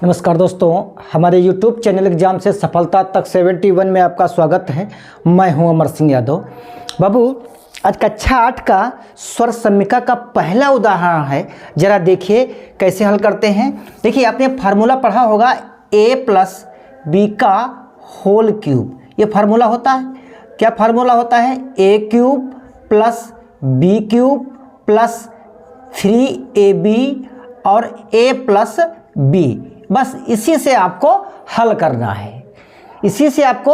नमस्कार दोस्तों, हमारे YouTube चैनल एग्जाम से सफलता तक 71 में आपका स्वागत है। मैं हूं अमर सिंह यादव। बाबू, आज कक्षा 8 का स्वर समीका का पहला उदाहरण है। ज़रा देखिए कैसे हल करते हैं। देखिए, आपने फार्मूला पढ़ा होगा a प्लस बी का होल क्यूब। ये फार्मूला होता है, क्या फार्मूला होता है? a cube plus b cube plus 3ab और a प्लस b। बस इसी से आपको हल करना है, इसी से आपको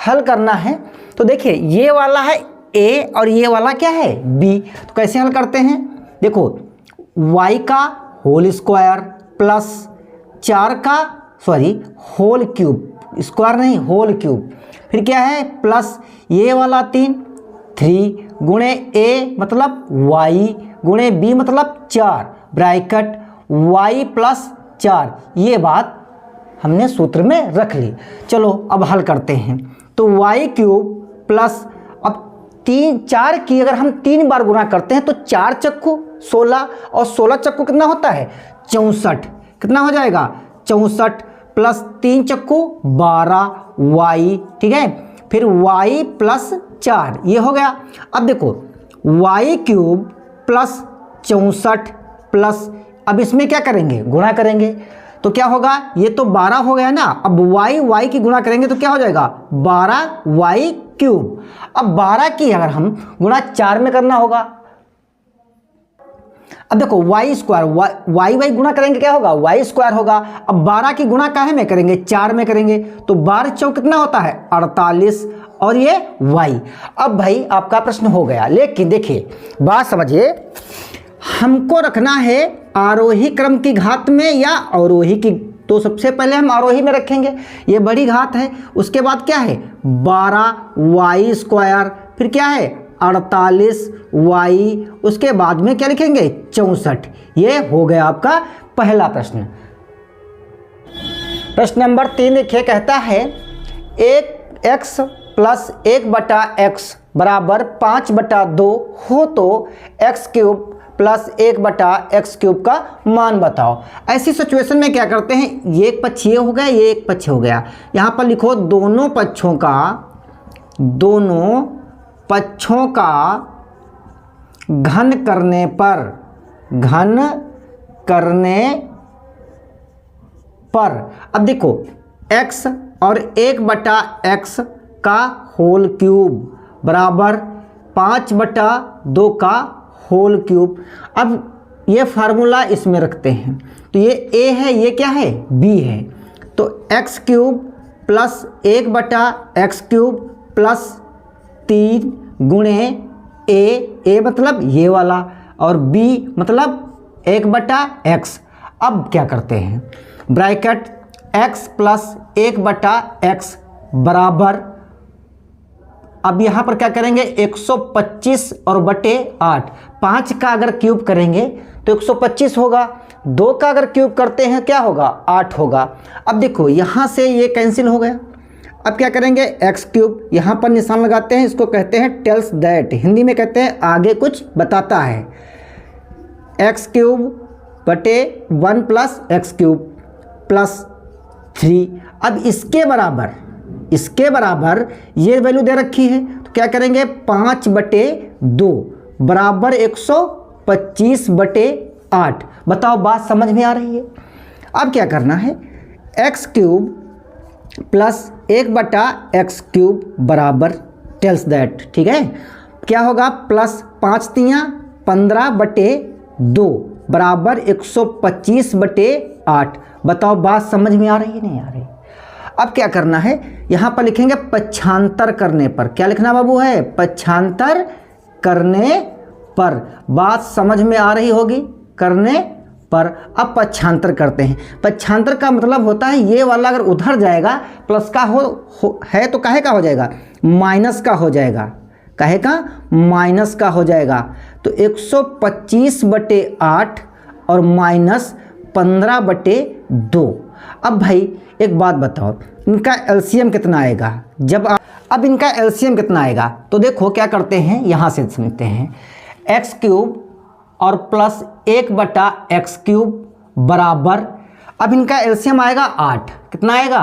हल करना है। तो देखिए, ये वाला है a और ये वाला क्या है? b। तो कैसे हल करते हैं? देखो, y का होल स्क्वायर प्लस 4 का होल क्यूब, स्क्वायर नहीं होल क्यूब, फिर क्या है प्लस ये वाला 3 गुणे a मतलब y गुणे b मतलब 4 ब्रैकेट y प्लस 4। ये बात हमने सूत्र में रख ली। चलो अब हल करते हैं। तो y क्यूब प्लस, अब 4 की अगर हम 3 बार गुणा करते हैं तो 4 चक्कू 16 और 16 चक्कू कितना होता है? 64। कितना हो जाएगा? 64 प्लस 3 चक्कू 12y, ठीक है। फिर y प्लस 4, ये हो गया। अब देखो, y क्यूब प्लस 64 प्लस, अब इसमें क्या करेंगे? गुणा करेंगे। तो क्या होगा? ये तो 12 हो गया ना। अब y की गुणा करेंगे तो क्या हो जाएगा? 12y cube. अब 12 की अगर हम गुणा 4 में करना होगा। अब देखो, y स्क्वायर y गुणा करेंगे क्या होगा? y स्क्वायर होगा। अब 12 की गुणा काहे में करेंगे? 4 में करेंगे। तो 12 चौक कितना होता है? 48 और ये y। अब भाई आपका प्रश्न हो गया। लेकिन देखिए, बात समझिए, हमको रखना है आरोही क्रम की घात में या अवरोही की। तो सबसे पहले हम आरोही में रखेंगे, ये बड़ी घात है। उसके बाद क्या है? 12y स्क्वायर, फिर क्या है? 48y, उसके बाद में क्या लिखेंगे? 64। ये हो गया आपका पहला प्रश्न। प्रश्न नंबर 3 देखिए, कहता है x प्लस 1/x बराबर 5/2 हो तो x cube plus 1/x cube का मान बताओ। ऐसी सिचुएशन में क्या करते हैं? ये एक पक्ष ये हो गया, ये एक पक्ष हो गया। यहाँ पर लिखो दोनों पक्षों का घन करने पर अब देखो, x और 1/x का होल क्यूब बराबर 5/2 का होल क्यूब। अब ये फार्मूला इसमें रखते हैं। तो ये a है, ये क्या है? b है। तो x cube plus 1/x cube plus 3 गुणे a मतलब ये वाला और b मतलब 1/x। अब क्या करते हैं? ब्रैकेट x प्लस 1/x बराबर, अब यहाँ पर क्या करेंगे? 125 और बटे 8। 5 का अगर क्यूब करेंगे तो 125 होगा। 2 का अगर क्यूब करते हैं क्या होगा? 8 होगा। अब देखो, यहाँ से ये कैंसिल हो गया। अब क्या करेंगे? x क्यूब, यहाँ पर निशान लगाते हैं, इसको कहते हैं टेल्स दैट, हिंदी में कहते हैं आगे कुछ बताता है। x क्यूब बटे 1 प्लस x क्यूब प्लस 3। अब इसके बराबर ये वैल्यू दे रखी है, तो क्या करेंगे? 5/2 बराबर 125/8। बताओ, बात समझ में आ रही है? अब क्या करना है? x cube plus 1/x cube बराबर टेल्स दैट, ठीक है। क्या होगा? प्लस 5 तियाँ 15/2 बराबर 125/8। बताओ, बात समझ में आ रही है नहीं आ रही? अब क्या करना है? यहाँ पर लिखेंगे पक्षांतर करने पर। क्या लिखना बाबू है? पक्षांतर करने पर। बात समझ में आ रही होगी? करने पर। अब पक्षांतर करते हैं। पक्षांतर का मतलब होता है ये वाला अगर उधर जाएगा प्लस का है तो काहे का हो जाएगा? माइनस का हो जाएगा। काहे का? माइनस का हो जाएगा। तो 125/8 और माइनस 15/2। अब भाई एक बात बताओ, इनका एलसीएम कितना आएगा? अब इनका एलसीएम कितना आएगा? तो देखो क्या करते हैं, यहाँ से समझते हैं। x क्यूब और प्लस 1/x क्यूब बराबर, अब इनका एलसीएम आएगा 8, कितना आएगा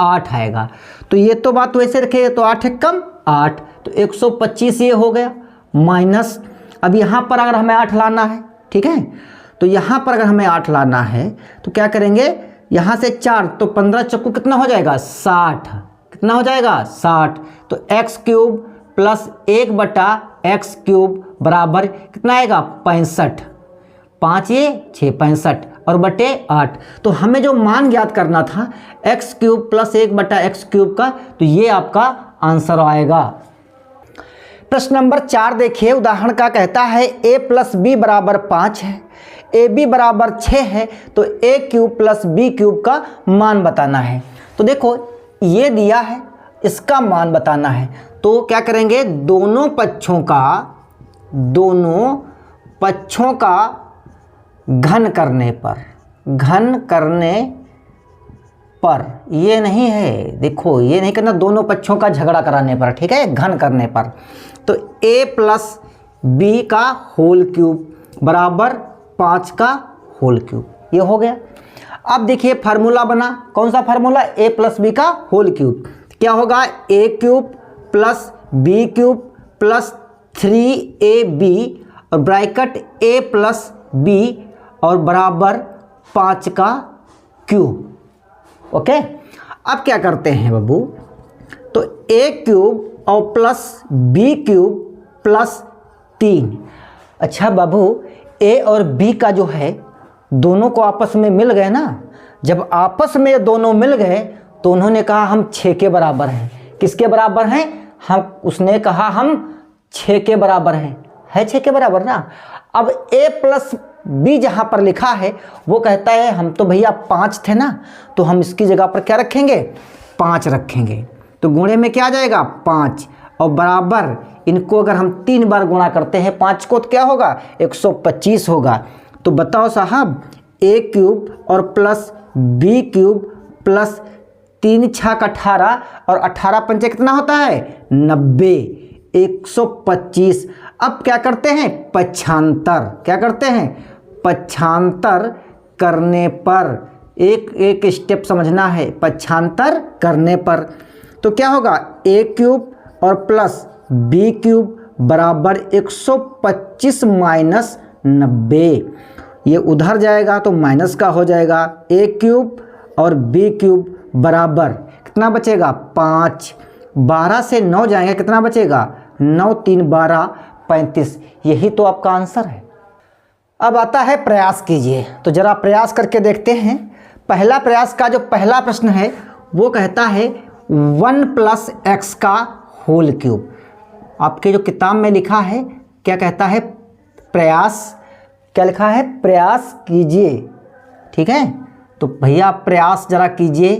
8 आएगा। तो ये तो बात वैसे रखेगा, तो 8 एक कम 8, तो 125 ये हो गया माइनस। अब यहाँ पर अगर हमें 8 लाना है, ठीक है, तो यहाँ पर अगर हमें 8 लाना है तो क्या करेंगे, यहाँ से 4 तो 15 चक्कू कितना हो जाएगा 60, कितना हो जाएगा 60। तो एक्स क्यूब प्लस 1/x³ बराबर कितना आएगा 65, 5 ये 6 65 और बटे 8। तो हमें जो मान ज्ञात करना था x³ प्लस 1/x³ का, तो ये आपका आंसर आएगा। प्रश्न नंबर 4 देखिए, उदाहरण का कहता है a प्लस बी बराबर 5 है, ए बी बराबर 6 है, तो a³ प्लस b³ का मान बताना है। तो देखो ये दिया है, इसका मान बताना है, तो क्या करेंगे, दोनों पक्षों का घन करने पर, ये नहीं है, देखो ये नहीं करना दोनों पक्षों का झगड़ा कराने पर, ठीक है, घन करने पर। तो a प्लस बी का होल क्यूब बराबर 5 का होल क्यूब, ये हो गया। अब देखिए फार्मूला बना, कौन सा फार्मूला, a प्लस बी का होल क्यूब, क्या होगा a³ plus b³ plus 3ab और ब्रैकेट a प्लस b और बराबर 5 का क्यूब। ओके, अब क्या करते हैं बाबू, तो a³ और प्लस b³ प्लस 3। अच्छा बाबू, a और b का जो है दोनों को आपस में मिल गए ना, जब आपस में दोनों मिल गए तो उन्होंने कहा हम 6 के बराबर हैं। किसके बराबर हैं, उसने कहा हम 6 के बराबर हैं, है 6 के बराबर ना। अब a प्लस बी जहाँ पर लिखा है वो कहता है हम तो भैया 5 थे ना, तो हम इसकी जगह पर क्या रखेंगे 5 रखेंगे। तो गुणे में क्या आ जाएगा 5 और बराबर, इनको अगर हम 3 बार गुणा करते हैं 5 को तो क्या होगा 125 होगा। तो बताओ साहब, a³ और प्लस b³ प्लस 3 छक 18 और 18 पंचे कितना होता है 90, 125। अब क्या करते हैं पक्षांतर, क्या करते हैं पक्षांतर करने पर, एक स्टेप समझना है, पक्षांतर करने पर। तो क्या होगा a³ और प्लस b³ बराबर 125 माइनस 90, ये उधर जाएगा तो माइनस का हो जाएगा। a³ और b³ बराबर कितना बचेगा 5, 12 से 9 जाएंगे कितना बचेगा 9 3 12 35, यही तो आपका आंसर है। अब आता है प्रयास कीजिए, तो जरा प्रयास करके देखते हैं। पहला प्रयास का जो पहला प्रश्न है वो कहता है 1 प्लस एक्स का होल क्यूब। आपके जो किताब में लिखा है क्या कहता है प्रयास, क्या लिखा है प्रयास कीजिए, ठीक है। तो भैया प्रयास जरा कीजिए।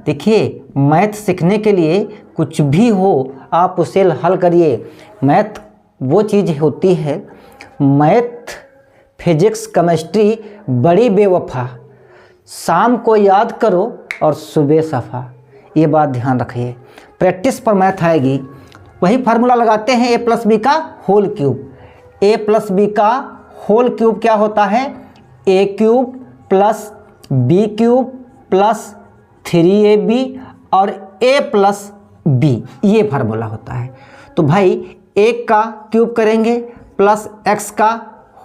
देखिए मैथ सीखने के लिए कुछ भी हो आप उसे हल करिए। मैथ वो चीज़ होती है, मैथ फिजिक्स केमिस्ट्री बड़ी बेवफा, शाम को याद करो और सुबह सफ़ा, ये बात ध्यान रखिए। प्रैक्टिस पर मैथ आएगी। वही फार्मूला लगाते हैं a प्लस बी का whole cube. a plus b का होल क्यूब क्या होता है a³ plus b³ plus 3ab और a प्लस b, ये फार्मूला होता है। तो भाई 1 का क्यूब करेंगे प्लस x का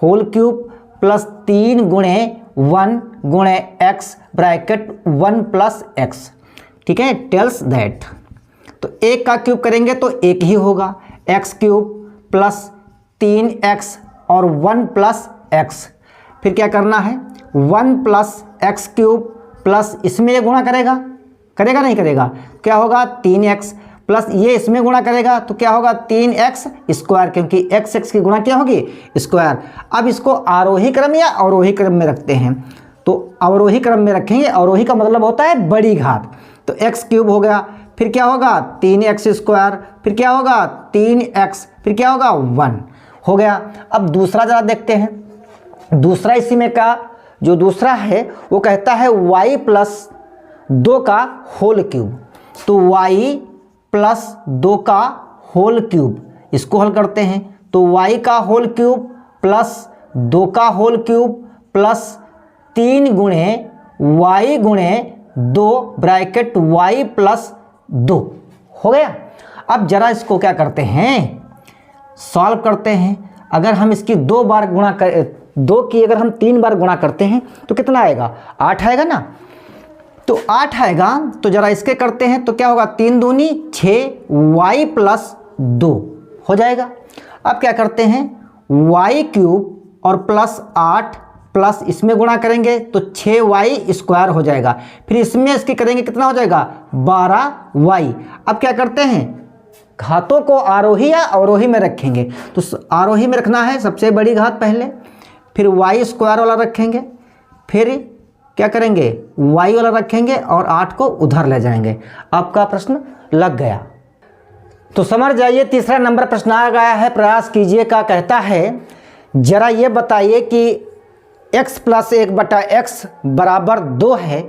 होल क्यूब प्लस 3 गुणे 1 गुणे x ब्रैकेट 1 प्लस x, ठीक है, टेल्स दैट। तो 1 का क्यूब करेंगे तो 1 ही होगा, x³ प्लस 3x और 1 प्लस x। फिर क्या करना है 1 प्लस x³ प्लस इसमें ये गुणा करेगा नहीं करेगा, क्या होगा 3x प्लस ये इसमें गुणा करेगा तो क्या होगा 3x स्क्वायर, क्योंकि x की गुणा क्या होगी स्क्वायर। अब इसको आरोही क्रम या अवरोही क्रम में रखते हैं, तो अवरोही क्रम में रखेंगे। अवरोही का मतलब होता है बड़ी घात। तो x³ हो गया, फिर क्या होगा 3x स्क्वायर, फिर क्या होगा 3x, फिर क्या होगा 1 हो गया। अब दूसरा जरा देखते हैं। दूसरा इसी में का जो दूसरा है वो कहता है y प्लस 2 का होल क्यूब। तो y प्लस 2 का होल क्यूब, इसको हल करते हैं। तो y का होल क्यूब प्लस 2 का होल क्यूब प्लस 3 गुणे y गुणे 2 ब्रैकेट y प्लस 2 हो गया। अब जरा इसको क्या करते हैं, सॉल्व करते हैं। अगर हम इसकी 2 बार गुणा कर 2 की अगर हम 3 बार गुणा करते हैं तो कितना आएगा, 8 आएगा ना। तो 8 आएगा, तो जरा इसके करते हैं तो क्या होगा, 3 दूनी 6 y प्लस 2 हो जाएगा। अब क्या करते हैं, y क्यूब और प्लस 8 प्लस इसमें गुणा करेंगे तो 6y स्क्वायर हो जाएगा। फिर इसमें इसके करेंगे कितना हो जाएगा, 12y। अब क्या करते हैं, घातों को आरोही या अवरोही में रखेंगे। तो आरोही में रखना है सबसे बड़ी घात पहले, फिर y स्क्वायर वाला रखेंगे, फिर क्या करेंगे, y वाला रखेंगे और 8 को उधर ले जाएंगे। आपका प्रश्न लग गया। तो समझ जाइए, तीसरा नंबर प्रश्न आ गया है, प्रयास कीजिए। का कहता है जरा ये बताइए कि x प्लस 1 बटा x बराबर 2 है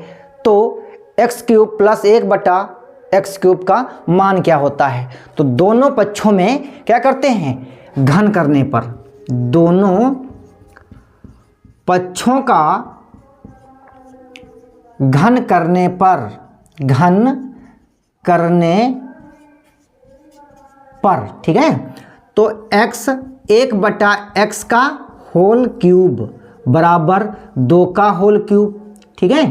तो x क्यूब प्लस 1 बटा x क्यूब का मान क्या होता है। तो दोनों पक्षों में क्या करते हैं, घन करने पर, दोनों पक्षों का घन करने पर, घन करने पर, ठीक है। तो x 1 बटा x का होल क्यूब बराबर 2 का होल क्यूब, ठीक है,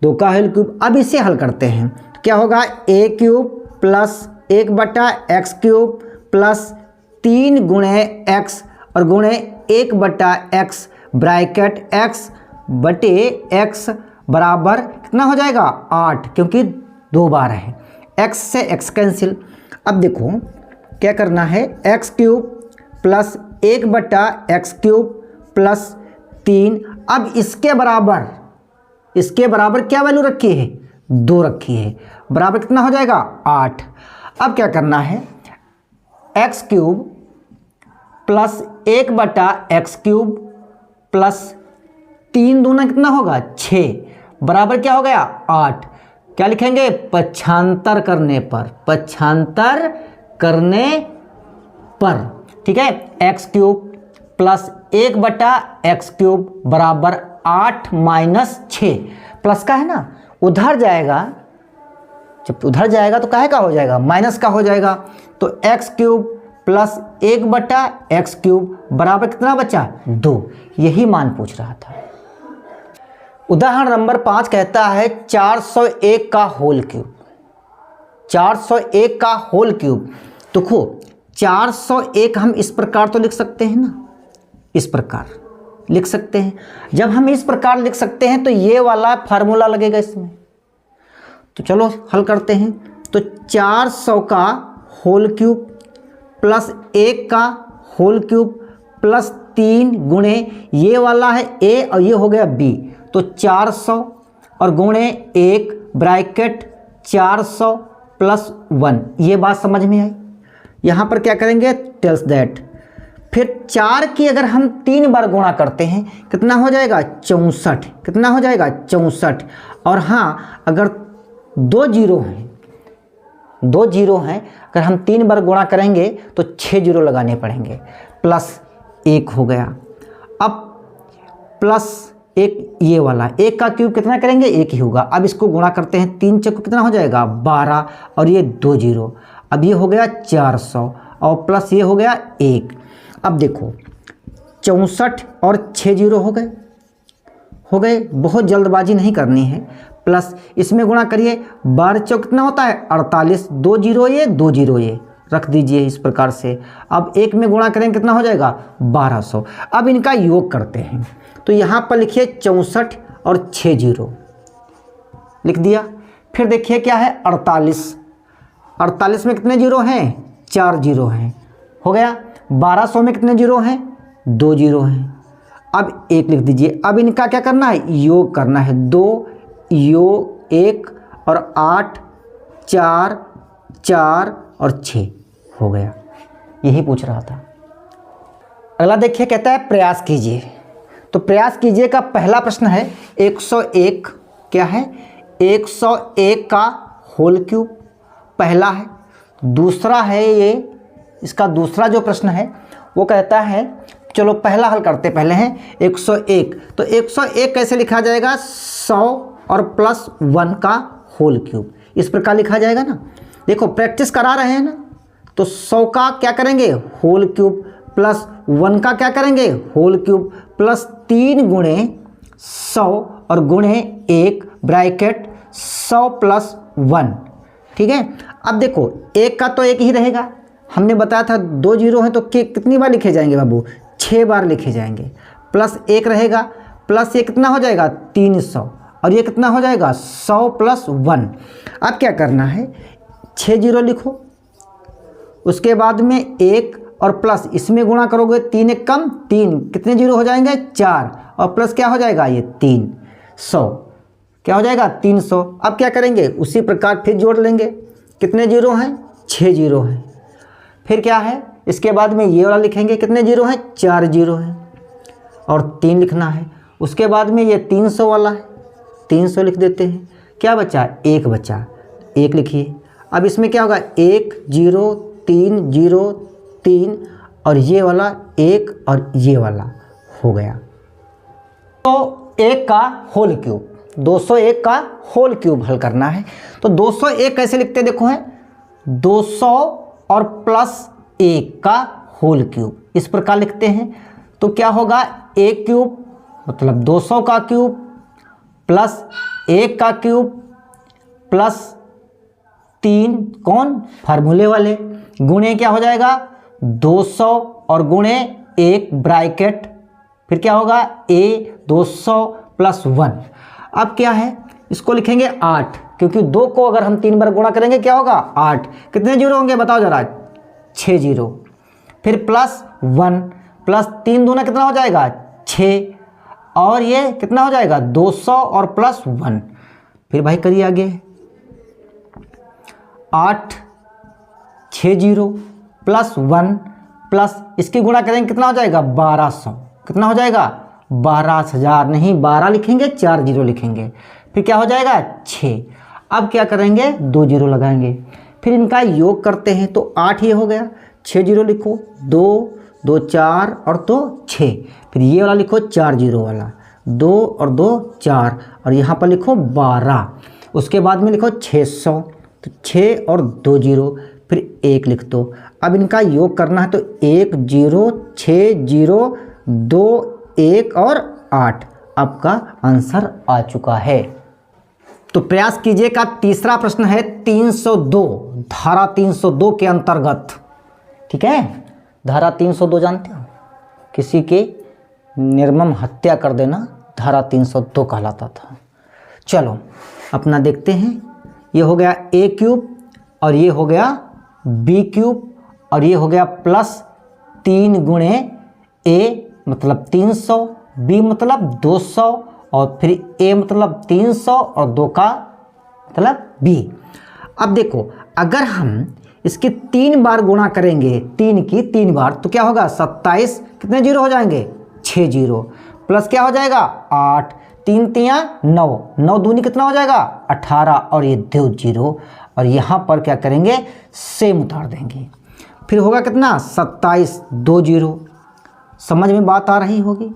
2 का होल क्यूब। अब इसे हल करते हैं तो क्या होगा, a क्यूब प्लस 1 बटा x क्यूब प्लस 3 गुणे x और गुणे 1 बटा x ब्रैकेट x बटे x बराबर कितना हो जाएगा, 8, क्योंकि 2 बार है। x से x कैंसिल। अब देखो क्या करना है, x क्यूब प्लस 1 बटा x क्यूब प्लस 3। अब इसके बराबर क्या वैल्यू रखी है, 2 रखी है, बराबर कितना हो जाएगा, 8। अब क्या करना है, x क्यूब प्लस 1 बटा x क्यूब प्लस 3 दूना कितना होगा, 6, बराबर क्या हो गया, 8। क्या लिखेंगे, पक्षांतर करने पर, पक्षांतर करने पर, ठीक है। x क्यूब प्लस 1 बटा x क्यूब बराबर 8 माइनस 6, प्लस का है ना, उधर जाएगा, जब उधर जाएगा तो काहे का हो जाएगा, माइनस का हो जाएगा। तो x क्यूब प्लस 1 बटा x क्यूब बराबर कितना बचा, 2। यही मान पूछ रहा था। उदाहरण नंबर 5 कहता है 401 का होल क्यूब, 401 का होल क्यूब। देखो 401 हम इस प्रकार तो लिख सकते हैं ना, इस प्रकार लिख सकते हैं। जब हम इस प्रकार लिख सकते हैं तो ये वाला फार्मूला लगेगा इसमें। तो चलो हल करते हैं। तो 400 का होल क्यूब प्लस 1 का होल क्यूब प्लस 3 गुणे ये वाला है a और ये हो गया b, तो 400 और गुणे 1 ब्रैकेट 400 प्लस 1। ये बात समझ में आई। यहाँ पर क्या करेंगे, टेल्स दैट। फिर 4 की अगर हम 3 बार गुणा करते हैं कितना हो जाएगा, 64, कितना हो जाएगा, 64। और हाँ, अगर 2 जीरो हैं, अगर हम 3 बार गुणा करेंगे तो 6 जीरो लगाने पड़ेंगे, प्लस 1 हो गया। अब प्लस 1 ये वाला, 1 का क्यूब कितना करेंगे, 1 ही होगा। अब इसको गुणा करते हैं, 3 चक्कू कितना हो जाएगा, 12 और ये 2 जीरो। अब ये हो गया 400 और प्लस ये हो गया 1। अब देखो 64 और 6 जीरो हो गए, बहुत जल्दबाजी नहीं करनी है। प्लस इसमें गुणा करिए, 12 चौक कितना होता है, 48, 2 जीरो ये 2 जीरो ये रख दीजिए इस प्रकार से। अब 1 में गुणा करेंगे कितना हो जाएगा, 1200। अब इनका योग करते हैं तो यहाँ पर लिखिए 64 और 6 जीरो लिख दिया। फिर देखिए क्या है, 48 में कितने जीरो हैं, 4 जीरो हैं, हो गया। 1200 में कितने जीरो हैं, 2 जीरो हैं। अब 1 लिख दीजिए। अब इनका क्या करना है, योग करना है। 2 योग 1 और 8 4 4 और 6 हो गया। यही पूछ रहा था। अगला देखिए, कहता है प्रयास कीजिए। तो प्रयास कीजिए का पहला प्रश्न है 101, क्या है, 101 का होल क्यूब पहला है। दूसरा है ये, इसका दूसरा जो प्रश्न है वो कहता है, चलो पहला हल करते पहले हैं 101। तो 101 कैसे लिखा जाएगा, 100 और प्लस 1 का होल क्यूब, इस प्रकार लिखा जाएगा ना। देखो प्रैक्टिस करा रहे हैं ना, तो 100 का क्या करेंगे होल क्यूब प्लस 1 का क्या करेंगे होल क्यूब प्लस 3 गुणे 100 और गुणे 1 ब्रैकेट 100 प्लस 1। ठीक है, अब देखो 1 का तो 1 ही रहेगा, हमने बताया था 2 जीरो हैं तो कितनी बार लिखे जाएंगे बाबू, 6 बार लिखे जाएंगे। प्लस 1 रहेगा, प्लस ये कितना हो जाएगा 300 और ये कितना हो जाएगा 100 प्लस 1। अब क्या करना है 6 जीरो लिखो, उसके बाद में 1 और प्लस इसमें गुणा करोगे 3 एक कम 3, कितने जीरो हो जाएंगे 4 और प्लस क्या हो जाएगा ये 300, क्या हो जाएगा 300। अब क्या करेंगे उसी प्रकार फिर जोड़ लेंगे, कितने जीरो हैं 6 जीरो हैं। फिर क्या है इसके बाद में ये वाला लिखेंगे, कितने जीरो हैं 4 जीरो हैं और 3 लिखना है। उसके बाद में ये 300 वाला है, 300 लिख देते हैं। क्या बचा 1 बचा, 1 लिखिए। अब इसमें क्या होगा 1 0 3 0 3 और ये वाला 1 और ये वाला हो गया। तो 1 का होल क्यूब, 201 का होल क्यूब हल करना है। तो 201 कैसे लिखते हैं देखो, है 200 और प्लस 1 का होल क्यूब, इस प्रकार लिखते हैं। तो क्या होगा a क्यूब मतलब 200 का क्यूब प्लस 1 का क्यूब प्लस 3 कौन फार्मूले वाले गुणे क्या हो जाएगा 200 और गुणे 1 ब्रैकेट, फिर क्या होगा a 200 प्लस 1। अब क्या है इसको लिखेंगे 8, क्योंकि 2 को अगर हम 3 बार गुणा करेंगे क्या होगा 8, कितने जीरो होंगे बताओ जरा 6 जीरो। फिर प्लस 1 प्लस 3 दूना कितना हो जाएगा 6 और ये कितना हो जाएगा 200 और प्लस 1। फिर भाई करिए आगे 8 6 जीरो प्लस 1 प्लस इसकी गुणा करेंगे कितना हो जाएगा 1200, कितना हो जाएगा 12,000 नहीं 12 लिखेंगे 4 जीरो लिखेंगे, फिर क्या हो जाएगा 6। अब क्या करेंगे 2 जीरो लगाएंगे, फिर इनका योग करते हैं तो 8 ये हो गया, 6 जीरो लिखो 2 2 4 और 2 6, फिर ये वाला लिखो 4 जीरो वाला 2 और 2 4 और यहाँ पर लिखो 12, उसके बाद में लिखो 600 तो 6 और 2 जीरो फिर 1 लिख दो। अब इनका योग करना है तो 1 0 6 0 2 1 और 8, आपका आंसर आ चुका है। तो प्रयास कीजिएगा। तीसरा प्रश्न है 302, धारा 302 के अंतर्गत। ठीक है, धारा 302 जानते हो, किसी के निर्मम हत्या कर देना धारा 302 कहलाता था। चलो अपना देखते हैं, ये हो गया a क्यूब और ये हो गया b क्यूब और ये हो गया प्लस 3 गुणे a मतलब 300, b मतलब 200 और फिर a मतलब 300 और 2 का मतलब b। अब देखो अगर हम इसकी 3 बार गुणा करेंगे, 3 की 3 बार तो क्या होगा 27, कितने जीरो हो जाएंगे 6 जीरो प्लस क्या हो जाएगा 8 3 तियाँ 9, 9 दूनी कितना हो जाएगा 18 और ये 2 जीरो और यहाँ पर क्या करेंगे सेम उतार देंगे, फिर होगा कितना 27 2 जीरो। समझ में बात आ रही होगी।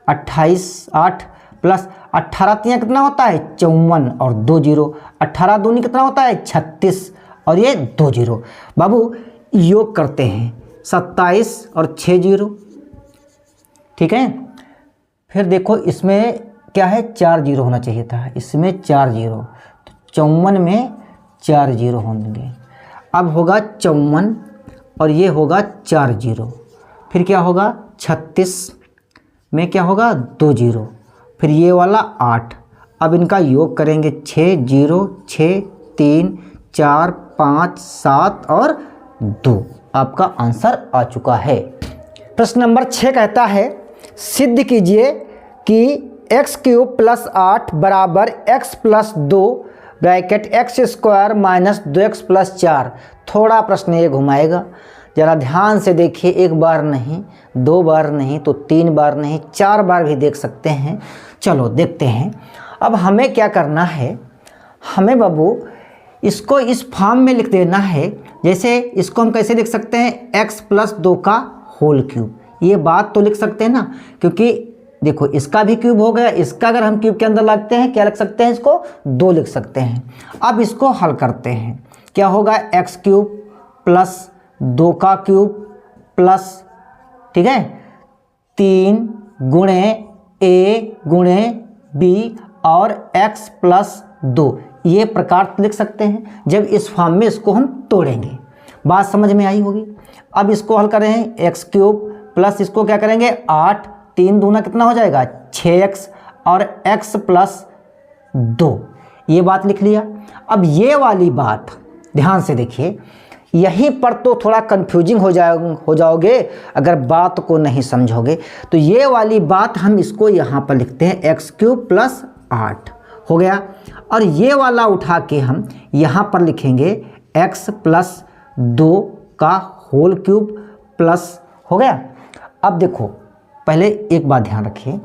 28 8 प्लस 18 तियाँ कितना होता है 54 और 2 जीरो, 18 दूनी कितना होता है 36 और ये 2 जीरो। बाबू योग करते हैं 27 और 6 जीरो। ठीक है, फिर देखो इसमें क्या है 4 जीरो होना चाहिए था, इसमें 4 जीरो तो 54 में 4 जीरो होंगे। अब होगा 54 और ये होगा 4 जीरो, फिर क्या होगा 36 में क्या होगा 2 जीरो, फिर ये वाला 8। अब इनका योग करेंगे 6 जीरो 6 3 4 5 7 और 2, आपका आंसर आ चुका है। प्रश्न नंबर 6 कहता है सिद्ध कीजिए कि x क्यूब प्लस 8 बराबर x plus 2 bracket x square minus 2x plus 4। थोड़ा प्रश्न ये घुमाएगा, ज़रा ध्यान से देखिए, एक बार नहीं 2 बार नहीं तो 3 बार नहीं 4 बार भी देख सकते हैं। चलो देखते हैं। अब हमें क्या करना है, हमें बाबू इसको इस फॉर्म में लिख देना है। जैसे इसको हम कैसे लिख सकते हैं x प्लस 2 का होल क्यूब, ये बात तो लिख सकते हैं ना, क्योंकि देखो इसका भी क्यूब हो गया, इसका अगर हम क्यूब के अंदर लाते हैं क्या लिख सकते हैं, इसको 2 लिख सकते हैं। अब इसको हल करते हैं, क्या होगा x क्यूब प्लस 2 का क्यूब प्लस, ठीक है, 3 गुणे a गुणे b और x प्लस 2, ये प्रकार लिख सकते हैं। जब इस फॉर्म में इसको हम तोड़ेंगे, बात समझ में आई होगी। अब इसको हल करें, x क्यूब प्लस इसको क्या करेंगे 8, 3 दूना कितना हो जाएगा 6x और x प्लस 2, ये बात लिख लिया। अब ये वाली बात ध्यान से देखिए, यहीं पर तो थोड़ा कंफ्यूजिंग हो जाओगे अगर बात को नहीं समझोगे। तो ये वाली बात हम इसको यहाँ पर लिखते हैं x क्यूब प्लस 8 हो गया, और ये वाला उठा के हम यहाँ पर लिखेंगे x प्लस 2 का होल क्यूब प्लस, हो गया। अब देखो पहले एक बात ध्यान रखिए,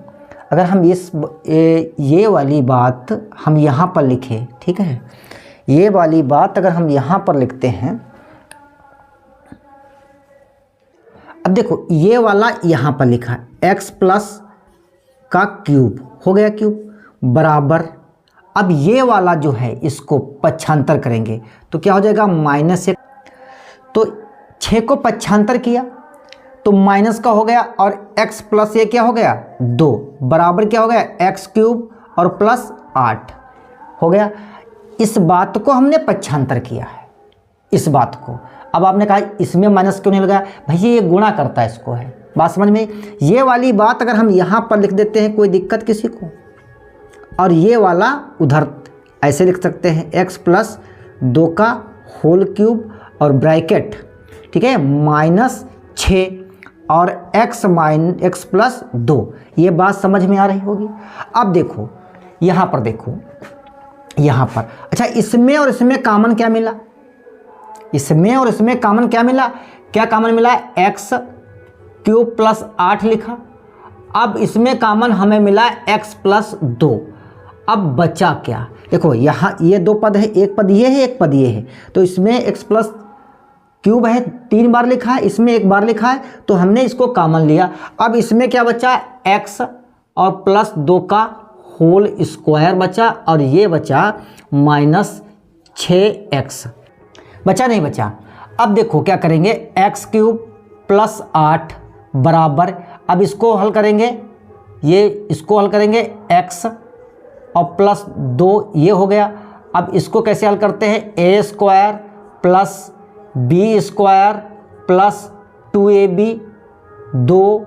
अगर हम ये वाली बात हम यहाँ पर लिखें, ठीक है, ये वाली बात अगर हम यहाँ पर लिखते हैं, अब देखो ये वाला यहाँ पर लिखा x प्लस का क्यूब हो गया क्यूब बराबर, अब ये वाला जो है इसको पक्षांतर करेंगे तो क्या हो जाएगा -1, तो 6 को पक्षांतर किया तो माइनस का हो गया, और x प्लस ये क्या हो गया 2 बराबर क्या हो गया x क्यूब और प्लस 8 हो गया। इस बात को हमने पक्षांतर किया है, इस बात को। अब आपने कहा इसमें माइनस क्यों नहीं लगाया, भैया ये गुणा करता है इसको, है बात समझ में। ये वाली बात अगर हम यहाँ पर लिख देते हैं, कोई दिक्कत किसी को, और ये वाला उधर ऐसे लिख सकते हैं x प्लस 2 का होल क्यूब और ब्रैकेट, ठीक है, -6 और x प्लस 2, ये बात समझ में आ रही होगी। अब देखो यहाँ पर, देखो यहाँ पर, अच्छा इसमें और इसमें कॉमन क्या मिला, इसमें और इसमें कॉमन क्या मिला, क्या कॉमन मिला x क्यूब प्लस 8 लिखा। अब इसमें कॉमन हमें मिला x प्लस 2। अब बचा क्या, देखो यहाँ ये 2 पद है, एक पद ये है, एक पद ये है, तो इसमें x प्लस क्यूब है 3 बार लिखा है, इसमें 1 बार लिखा है, तो हमने इसको कॉमन लिया। अब इसमें क्या बचा x और प्लस 2 का होल स्क्वायर बचा, और ये बचा -6x, बचा नहीं बचा। अब देखो क्या करेंगे, x क्यूब प्लस 8 बराबर, अब इसको हल करेंगे, ये इसको हल करेंगे x और प्लस 2, ये हो गया। अब इसको कैसे हल करते हैं, a square plus b square plus 2ab 2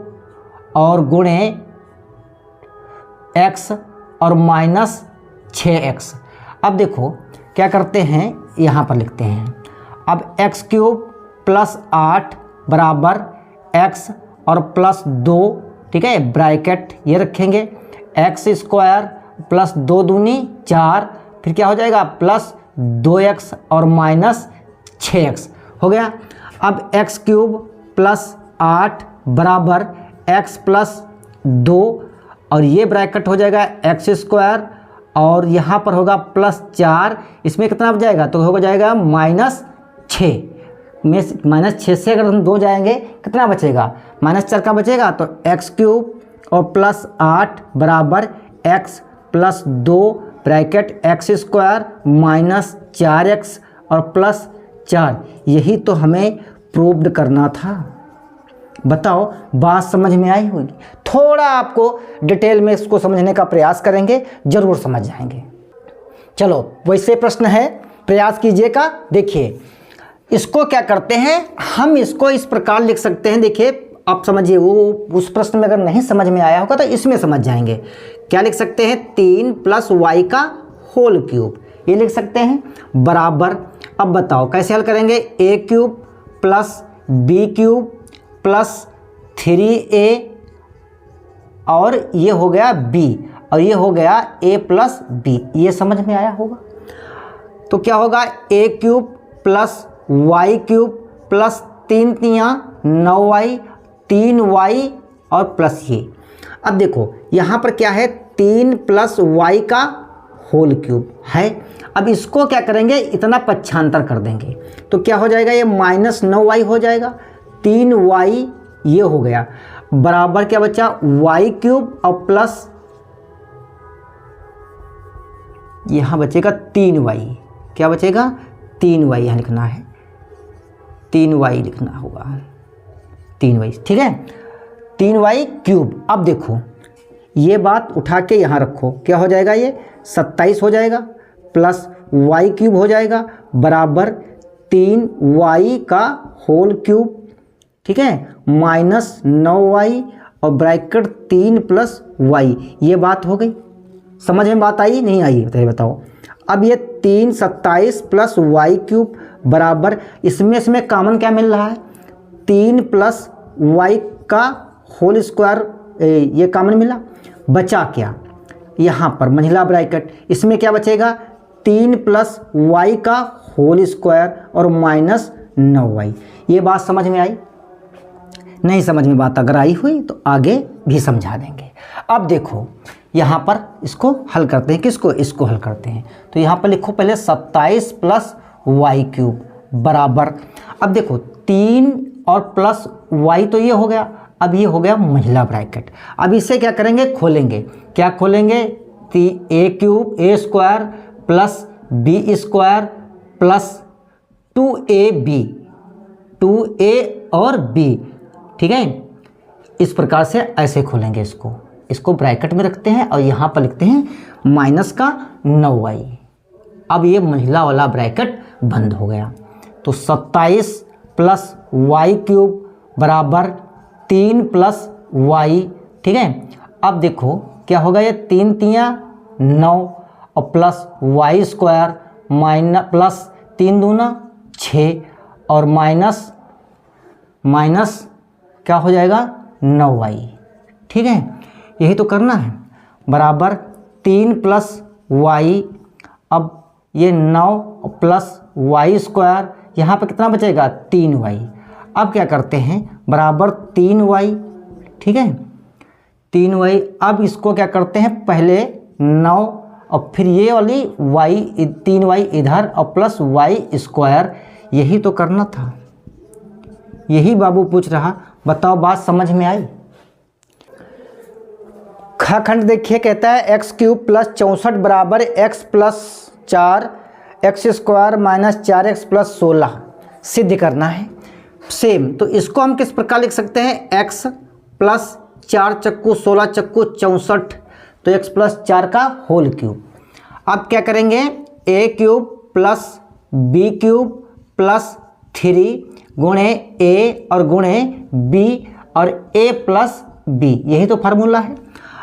और गुणे x और -6x। अब देखो क्या करते हैं, यहाँ पर लिखते हैं, अब x क्यूब प्लस 8 बराबर x और प्लस 2, ठीक है, ब्रैकेट ये रखेंगे, x स्क्वायर प्लस 2 दूनी 4, फिर क्या हो जाएगा प्लस 2x और -6x हो गया। अब x क्यूब प्लस 8 बराबर x प्लस 2, और ये ब्रैकेट हो जाएगा x स्क्वायर, और यहाँ पर होगा प्लस 4, इसमें कितना बच जाएगा, तो हो जाएगा -6 में -6 से अगर हम 2 जाएंगे कितना बचेगा, -4 का बचेगा, तो x क्यूब और प्लस 8 बराबर x plus 2 bracket x square -4x और प्लस 4, यही तो हमें प्रूव्ड करना था। बताओ बात समझ में आई होगी, थोड़ा आपको डिटेल में इसको समझने का प्रयास करेंगे, जरूर समझ जाएंगे। चलो वैसे प्रश्न है, प्रयास कीजिएगा। देखिए इसको क्या करते हैं, हम इसको इस प्रकार लिख सकते हैं, देखिए आप समझिए, वो उस प्रश्न में अगर नहीं समझ में आया होगा तो इसमें समझ जाएंगे। क्या लिख सकते हैं, 3 प्लस y का होल क्यूब, ये लिख सकते हैं बराबर। अब बताओ कैसे हल करेंगे, a cube plus b cube plus 3a, और ये हो गया b, और ये हो गया a प्लस b, ये समझ में आया होगा। तो क्या होगा, a cube plus y cube plus 3 तियाँ 9y, 3y और प्लस ये। अब देखो यहाँ पर क्या है, 3 प्लस y का होल क्यूब है। अब इसको क्या करेंगे, इतना पक्षांतर कर देंगे, तो क्या हो जाएगा, ये -9y हो जाएगा, 3y ये हो गया। बराबर क्या बचा, वाई क्यूब और प्लस यहाँ बचेगा 3y। क्या बचेगा, 3y यहाँ लिखना है, 3y लिखना होगा, 3y, ठीक है, 3y क्यूब। अब देखो ये बात उठा के यहाँ रखो, क्या हो जाएगा, ये 27 हो जाएगा प्लस y क्यूब हो जाएगा बराबर 3y का होल क्यूब, ठीक है, माइनस 9y और ब्रैकेट 3 प्लस y। ये बात हो गई, समझ में बात आई नहीं आई बताओ। अब ये 3 27 प्लस y क्यूब बराबर इसमें कॉमन क्या मिल रहा है, 3 प्लस y का होल स्क्वायर, ये कॉमन मिला, बचा क्या यहाँ पर मंझला ब्रैकेट, इसमें क्या बचेगा 3 प्लस y का होल स्क्वायर और माइनस 9y। ये बात समझ में आई, नहीं समझ में बात अगर आई हुई तो आगे भी समझा देंगे। अब देखो यहाँ पर इसको हल करते हैं, किसको, इसको हल करते हैं। तो यहाँ पर लिखो पहले 27 प्लस वाई क्यूब बराबर, अब देखो 3 और प्लस y तो ये हो गया, अब ये हो गया महिला ब्रैकेट। अब इसे क्या करेंगे, खोलेंगे, क्या खोलेंगे, a cube a square plus b square plus 2ab, 2a और b, ठीक है, इस प्रकार से ऐसे खोलेंगे इसको ब्रैकेट में रखते हैं और यहाँ पर लिखते हैं माइनस का 9y। अब ये महिला वाला ब्रैकेट बंद हो गया। तो 27 प्लस वाई क्यूब बराबर 3 प्लस y, ठीक है। अब देखो क्या होगा, ये 3 तियाँ 9 और plus y square minus plus 3 दूना 6 और माइनस क्या हो जाएगा 9y, ठीक है, यही तो करना है, बराबर 3 प्लस y, अब ये 9 प्लस वाई स्क्वायर, यहाँ पर कितना बचेगा 3y। अब क्या करते हैं, बराबर 3y, ठीक है, 3y। अब इसको क्या करते हैं, पहले 9 और फिर ये वाली y 3y इधर और प्लस वाई स्क्वायर, यही तो करना था, यही बाबू पूछ रहा। बताओ बात समझ में आई। ख खंड देखिए, कहता है x क्यूब प्लस 64 बराबर x plus 4 x square minus 4x plus 16 सिद्ध करना है। सेम, तो इसको हम किस प्रकार लिख सकते हैं, x प्लस 4 चक्कू 16 चक्कू 64, तो x प्लस 4 का होल क्यूब। अब क्या करेंगे, a cube plus b cube plus 3 गुणे a और गुणे b और a प्लस b, यही तो फार्मूला है।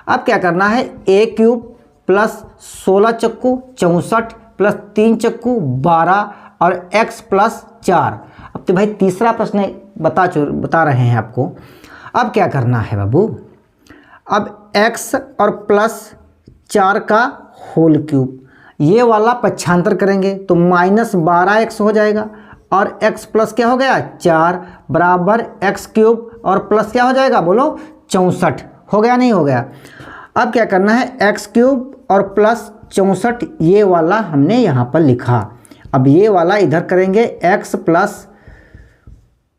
अब क्या करना है, a क्यूब प्लस 16 चक्कू 64 प्लस 3 चक्कू 12 और x प्लस 4। अब तो भाई तीसरा प्रश्न बता रहे हैं आपको। अब क्या करना है बाबू, अब x और प्लस 4 का होल क्यूब, ये वाला पक्षांतर करेंगे तो माइनस 12x हो जाएगा और x प्लस क्या हो गया 4 बराबर x क्यूब और प्लस क्या हो जाएगा, बोलो 64, हो गया नहीं हो गया। अब क्या करना है, x क्यूब और प्लस 64 ये वाला हमने यहाँ पर लिखा। अब ये वाला इधर करेंगे, x प्लस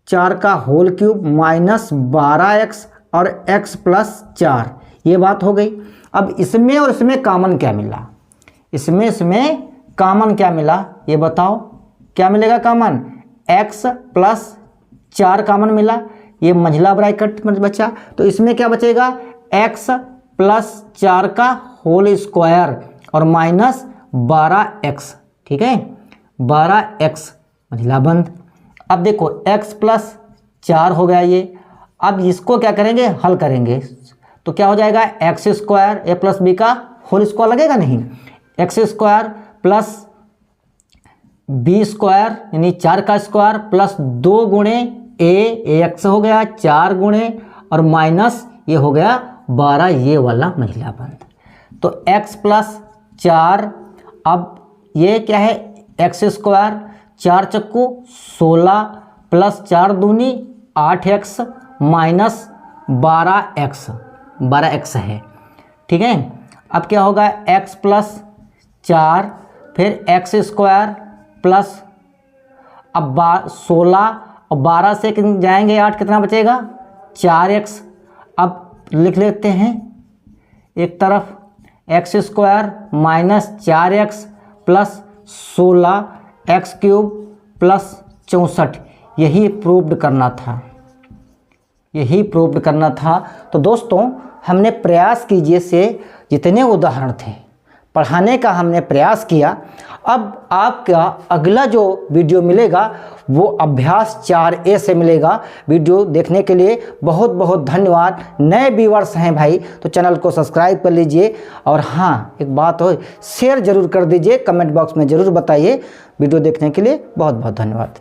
4 का होल क्यूब माइनस 12x और x प्लस 4, ये बात हो गई। अब इसमें और इसमें कॉमन क्या मिला, इसमें कॉमन क्या मिला, ये बताओ क्या मिलेगा कॉमन, x प्लस 4 कॉमन मिला, ये मंझला ब्रैकेट में बचा, तो इसमें क्या बचेगा, x प्लस 4 का होल स्क्वायर और माइनस 12x, ठीक है, 12x मंझला बंद। अब देखो x प्लस 4 हो गया ये, अब इसको क्या करेंगे, हल करेंगे, तो क्या हो जाएगा, x square a plus b का होल स्क्वायर लगेगा नहीं, x square plus b square यानी 4 का स्क्वायर प्लस 2 गुणे एक्स हो गया 4 गुणे और माइनस ये हो गया 12, ये वाला महिला बंद। तो x प्लस 4, अब ये क्या है, एक्स स्क्वायर 4 चक्कू 16 प्लस 4 दूनी 8x माइनस 12x है, ठीक है। अब क्या होगा, x प्लस 4 फिर एक्स स्क्वायर प्लस अब 16 और 12 से जाएंगे 8, कितना बचेगा 4x लिख लेते हैं, एक तरफ x square minus 4x plus 16x³ plus 64, यही प्रूव्ड करना था, यही प्रूव्ड करना था। तो दोस्तों हमने प्रयास कीजिए से जितने उदाहरण थे पढ़ाने का हमने प्रयास किया। अब आपका अगला जो वीडियो मिलेगा वो अभ्यास 4A से मिलेगा। वीडियो देखने के लिए बहुत बहुत धन्यवाद। नए व्यूअर्स हैं भाई तो चैनल को सब्सक्राइब कर लीजिए, और हाँ एक बात हो, शेयर ज़रूर कर दीजिए, कमेंट बॉक्स में ज़रूर बताइए। वीडियो देखने के लिए बहुत बहुत धन्यवाद।